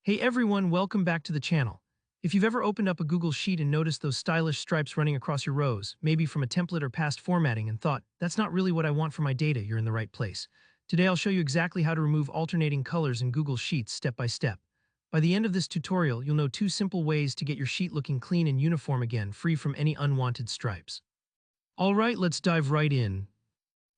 Hey everyone, welcome back to the channel. If you've ever opened up a Google Sheet and noticed those stylish stripes running across your rows, maybe from a template or past formatting, and thought, that's not really what I want for my data, you're in the right place. Today I'll show you exactly how to remove alternating colors in Google Sheets step by step. By the end of this tutorial, you'll know two simple ways to get your sheet looking clean and uniform again, free from any unwanted stripes. Alright, let's dive right in.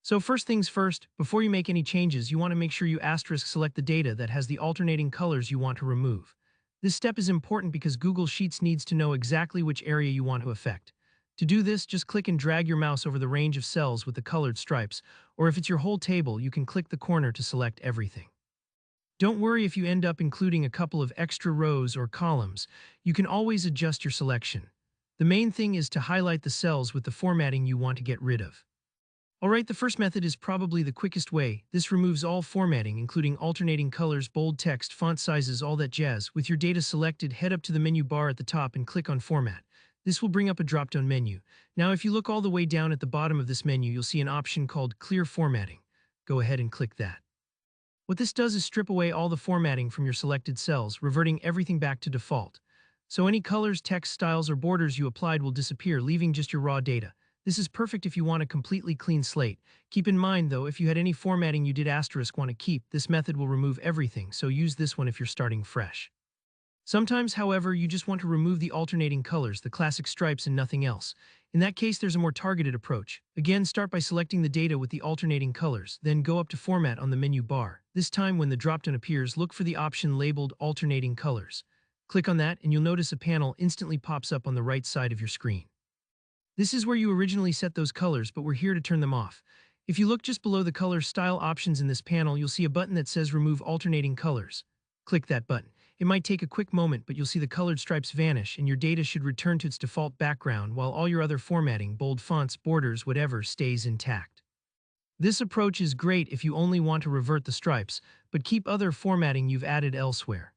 So first things first, before you make any changes, you want to make sure you asterisk select the data that has the alternating colors you want to remove. This step is important because Google Sheets needs to know exactly which area you want to affect. To do this, just click and drag your mouse over the range of cells with the colored stripes, or if it's your whole table, you can click the corner to select everything. Don't worry if you end up including a couple of extra rows or columns. You can always adjust your selection. The main thing is to highlight the cells with the formatting you want to get rid of. Alright, the first method is probably the quickest way. This removes all formatting, including alternating colors, bold text, font sizes, all that jazz. With your data selected, head up to the menu bar at the top and click on Format. This will bring up a drop-down menu. Now, if you look all the way down at the bottom of this menu, you'll see an option called Clear Formatting. Go ahead and click that. What this does is strip away all the formatting from your selected cells, reverting everything back to default. So any colors, text styles, or borders you applied will disappear, leaving just your raw data. This is perfect if you want a completely clean slate. Keep in mind though, if you had any formatting you did asterisk want to keep, this method will remove everything, so use this one if you're starting fresh. Sometimes, however, you just want to remove the alternating colors, the classic stripes and nothing else. In that case, there's a more targeted approach. Again, start by selecting the data with the alternating colors, then go up to Format on the menu bar. This time when the dropdown appears, look for the option labeled Alternating Colors. Click on that and you'll notice a panel instantly pops up on the right side of your screen. This is where you originally set those colors, but we're here to turn them off. If you look just below the color style options in this panel, you'll see a button that says Remove Alternating Colors. Click that button. It might take a quick moment, but you'll see the colored stripes vanish and your data should return to its default background while all your other formatting, bold fonts, borders, whatever, stays intact. This approach is great if you only want to revert the stripes, but keep other formatting you've added elsewhere.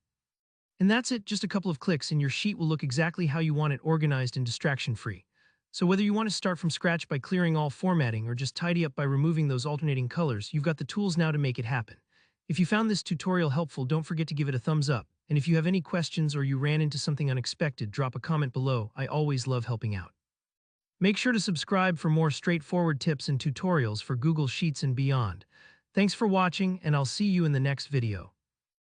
And that's it, just a couple of clicks and your sheet will look exactly how you want it, organized and distraction-free. So whether you want to start from scratch by clearing all formatting or just tidy up by removing those alternating colors, you've got the tools now to make it happen. If you found this tutorial helpful, don't forget to give it a thumbs up. And if you have any questions or you ran into something unexpected, drop a comment below. I always love helping out. Make sure to subscribe for more straightforward tips and tutorials for Google Sheets and beyond. Thanks for watching, and I'll see you in the next video.